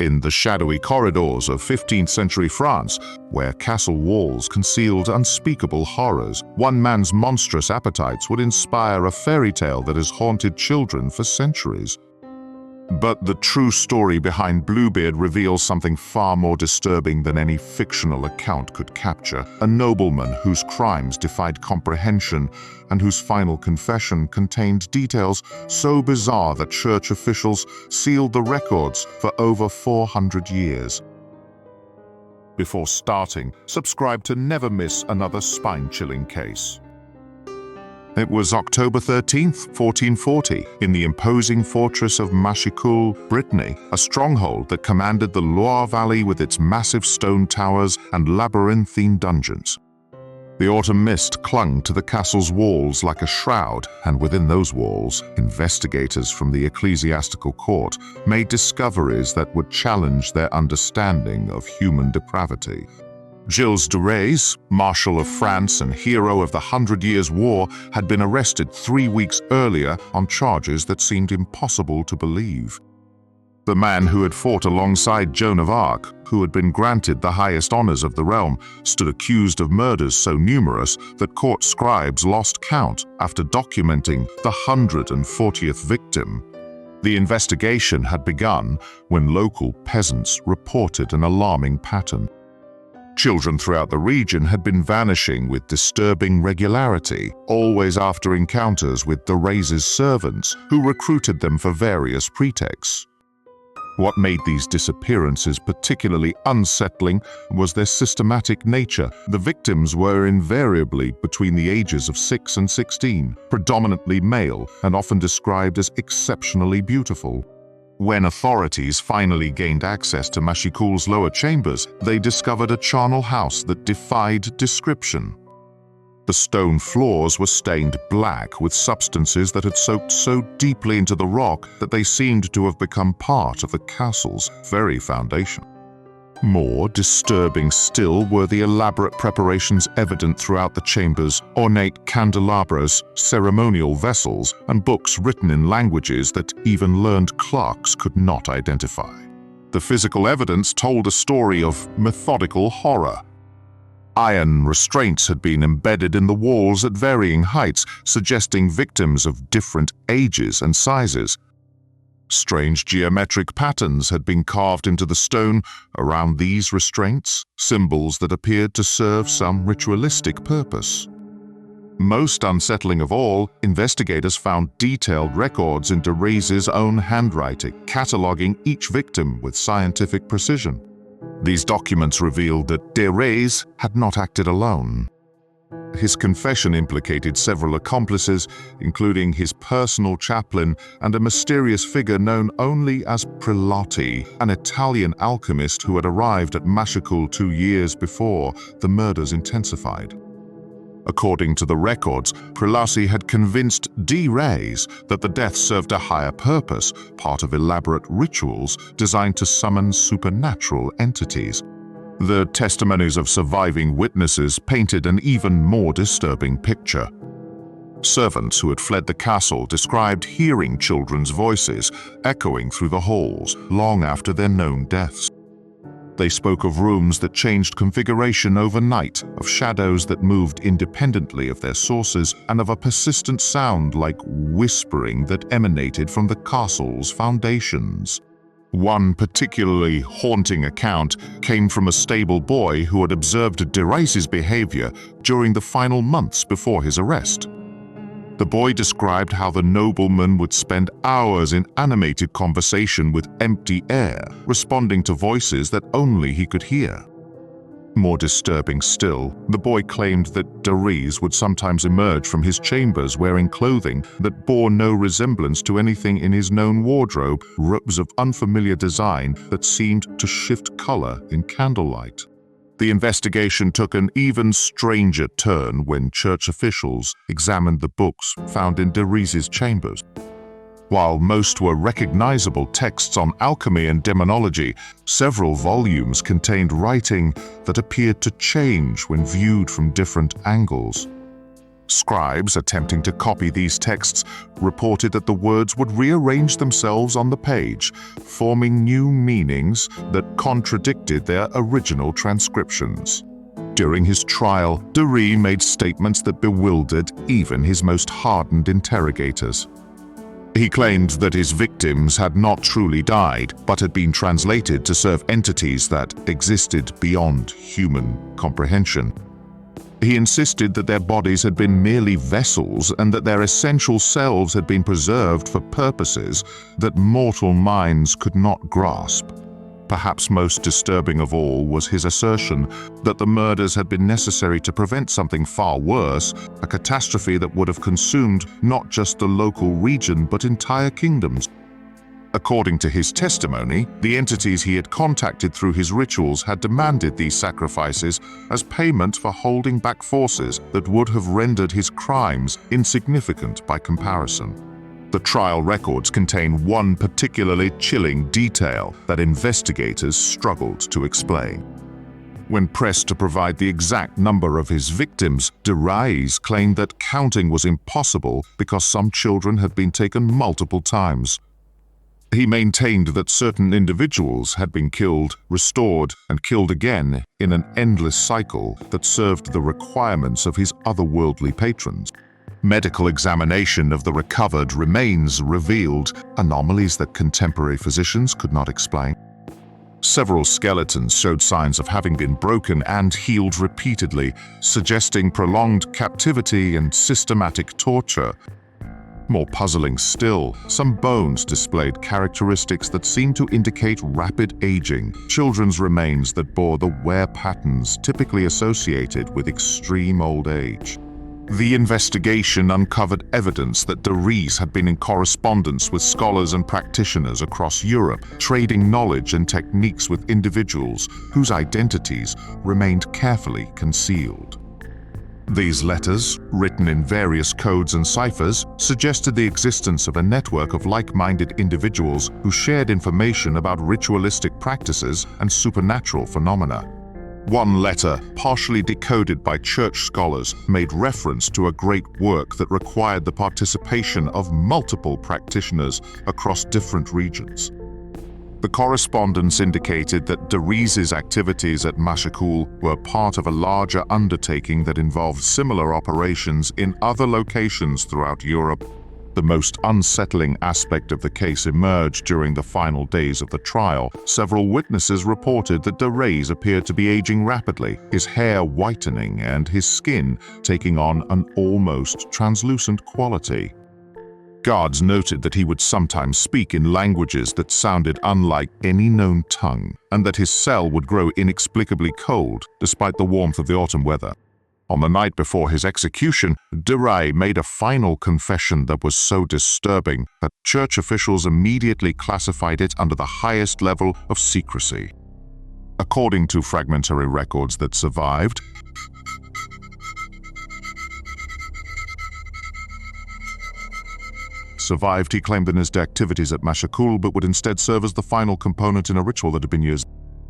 In the shadowy corridors of 15th century France, where castle walls concealed unspeakable horrors, one man's monstrous appetites would inspire a fairy tale that has haunted children for centuries. But the true story behind Bluebeard reveals something far more disturbing than any fictional account could capture. A nobleman whose crimes defied comprehension and whose final confession contained details so bizarre that church officials sealed the records for over 400 years. Before starting, subscribe to never miss another spine-chilling case. It was October 13th, 1440, in the imposing fortress of Machicoul, Brittany, a stronghold that commanded the Loire Valley with its massive stone towers and labyrinthine dungeons. The autumn mist clung to the castle's walls like a shroud, and within those walls, investigators from the ecclesiastical court made discoveries that would challenge their understanding of human depravity. Gilles de Rais, Marshal of France and hero of the 100 Years' War, had been arrested 3 weeks earlier on charges that seemed impossible to believe. The man who had fought alongside Joan of Arc, who had been granted the highest honors of the realm, stood accused of murders so numerous that court scribes lost count after documenting the 140th victim. The investigation had begun when local peasants reported an alarming pattern. Children throughout the region had been vanishing with disturbing regularity, always after encounters with de Rais's servants, who recruited them for various pretexts. What made these disappearances particularly unsettling was their systematic nature. The victims were invariably between the ages of 6 and 16, predominantly male, and often described as exceptionally beautiful. When authorities finally gained access to Machicoul's lower chambers, they discovered a charnel house that defied description. The stone floors were stained black with substances that had soaked so deeply into the rock that they seemed to have become part of the castle's very foundation. More disturbing still were the elaborate preparations evident throughout the chambers, ornate candelabras, ceremonial vessels, and books written in languages that even learned clerks could not identify. The physical evidence told a story of methodical horror. Iron restraints had been embedded in the walls at varying heights, suggesting victims of different ages and sizes. Strange geometric patterns had been carved into the stone around these restraints, symbols that appeared to serve some ritualistic purpose. Most unsettling of all, investigators found detailed records in de Rais's own handwriting, cataloging each victim with scientific precision. These documents revealed that de Rais had not acted alone. His confession implicated several accomplices, including his personal chaplain and a mysterious figure known only as Prelotti, an Italian alchemist who had arrived at Machicoul 2 years before the murders intensified. According to the records, Prelotti had convinced de Rais that the death served a higher purpose, part of elaborate rituals designed to summon supernatural entities. The testimonies of surviving witnesses painted an even more disturbing picture. Servants who had fled the castle described hearing children's voices echoing through the halls long after their known deaths. They spoke of rooms that changed configuration overnight, of shadows that moved independently of their sources, and of a persistent sound like whispering that emanated from the castle's foundations. One particularly haunting account came from a stable boy who had observed de Rais's behavior during the final months before his arrest. The boy described how the nobleman would spend hours in animated conversation with empty air, responding to voices that only he could hear. More disturbing still, the boy claimed that de Rais would sometimes emerge from his chambers wearing clothing that bore no resemblance to anything in his known wardrobe, robes of unfamiliar design that seemed to shift color in candlelight. The investigation took an even stranger turn when church officials examined the books found in de Rais's chambers. While most were recognizable texts on alchemy and demonology, several volumes contained writing that appeared to change when viewed from different angles. Scribes attempting to copy these texts reported that the words would rearrange themselves on the page, forming new meanings that contradicted their original transcriptions. During his trial, Rais made statements that bewildered even his most hardened interrogators. He claimed that his victims had not truly died, but had been translated to serve entities that existed beyond human comprehension. He insisted that their bodies had been merely vessels and that their essential selves had been preserved for purposes that mortal minds could not grasp. Perhaps most disturbing of all was his assertion that the murders had been necessary to prevent something far worse, a catastrophe that would have consumed not just the local region but entire kingdoms. According to his testimony, the entities he had contacted through his rituals had demanded these sacrifices as payment for holding back forces that would have rendered his crimes insignificant by comparison. The trial records contain one particularly chilling detail that investigators struggled to explain. When pressed to provide the exact number of his victims, Rais claimed that counting was impossible because some children had been taken multiple times. He maintained that certain individuals had been killed, restored, and killed again in an endless cycle that served the requirements of his otherworldly patrons. Medical examination of the recovered remains revealed anomalies that contemporary physicians could not explain. Several skeletons showed signs of having been broken and healed repeatedly, suggesting prolonged captivity and systematic torture. More puzzling still, some bones displayed characteristics that seemed to indicate rapid aging, children's remains that bore the wear patterns typically associated with extreme old age. The investigation uncovered evidence that Rais had been in correspondence with scholars and practitioners across Europe, trading knowledge and techniques with individuals whose identities remained carefully concealed. These letters, written in various codes and ciphers, suggested the existence of a network of like-minded individuals who shared information about ritualistic practices and supernatural phenomena. One letter, partially decoded by church scholars, made reference to a great work that required the participation of multiple practitioners across different regions. The correspondence indicated that Rais's activities at Mashakul were part of a larger undertaking that involved similar operations in other locations throughout Europe. The most unsettling aspect of the case emerged during the final days of the trial. Several witnesses reported that Rais appeared to be aging rapidly, his hair whitening and his skin taking on an almost translucent quality. Guards noted that he would sometimes speak in languages that sounded unlike any known tongue, and that his cell would grow inexplicably cold despite the warmth of the autumn weather. On the night before his execution, Rais made a final confession that was so disturbing that church officials immediately classified it under the highest level of secrecy. According to fragmentary records that survived, he claimed that his activities at Mashakul but would instead serve as the final component in a ritual that had been used.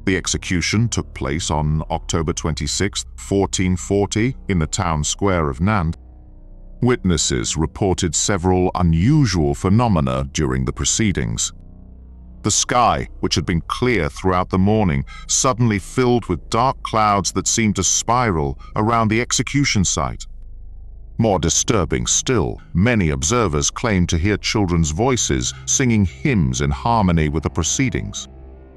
The execution took place on October 26, 1440, in the town square of Nantes. Witnesses reported several unusual phenomena during the proceedings. The sky, which had been clear throughout the morning, suddenly filled with dark clouds that seemed to spiral around the execution site. More disturbing still, many observers claimed to hear children's voices singing hymns in harmony with the proceedings.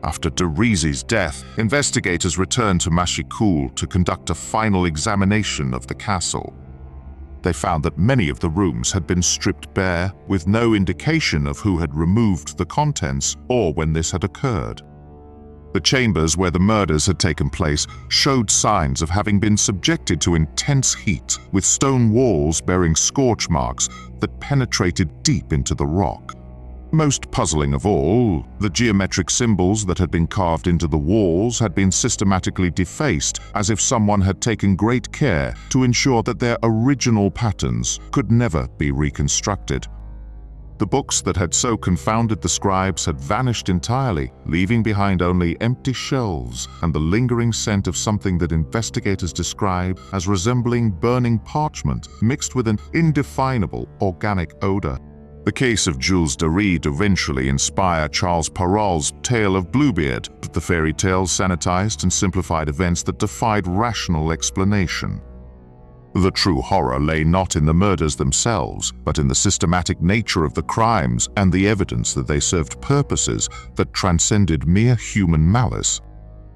After Rais's death, investigators returned to Mashakul to conduct a final examination of the castle. They found that many of the rooms had been stripped bare, with no indication of who had removed the contents or when this had occurred. The chambers where the murders had taken place showed signs of having been subjected to intense heat, with stone walls bearing scorch marks that penetrated deep into the rock. Most puzzling of all, the geometric symbols that had been carved into the walls had been systematically defaced, as if someone had taken great care to ensure that their original patterns could never be reconstructed. The books that had so confounded the scribes had vanished entirely, leaving behind only empty shelves and the lingering scent of something that investigators describe as resembling burning parchment mixed with an indefinable organic odor. The case of Gilles de Rais eventually inspired Charles Perrault's tale of Bluebeard, but the fairy tale sanitized and simplified events that defied rational explanation. The true horror lay not in the murders themselves, but in the systematic nature of the crimes and the evidence that they served purposes that transcended mere human malice.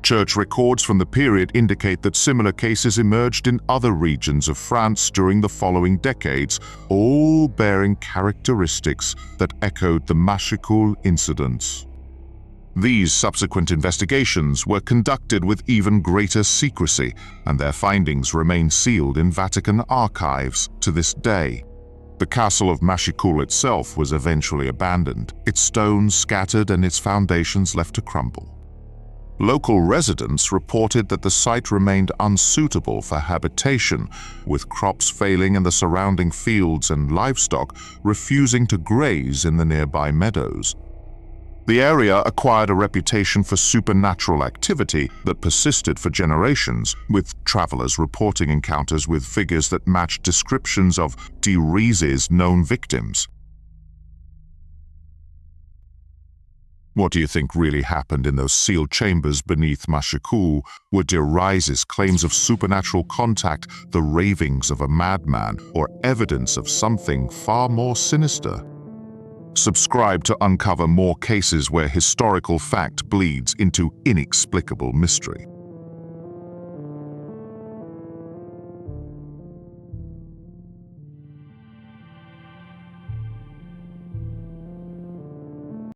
Church records from the period indicate that similar cases emerged in other regions of France during the following decades, all bearing characteristics that echoed the Machecoul incidents. These subsequent investigations were conducted with even greater secrecy, and their findings remain sealed in Vatican archives to this day. The castle of Machecoul itself was eventually abandoned, its stones scattered and its foundations left to crumble. Local residents reported that the site remained unsuitable for habitation, with crops failing and the surrounding fields and livestock refusing to graze in the nearby meadows. The area acquired a reputation for supernatural activity that persisted for generations, with travelers reporting encounters with figures that matched descriptions of de Rais's known victims. What do you think really happened in those sealed chambers beneath Machecoul? Were de Rais's claims of supernatural contact the ravings of a madman, or evidence of something far more sinister? Subscribe to uncover more cases where historical fact bleeds into inexplicable mystery.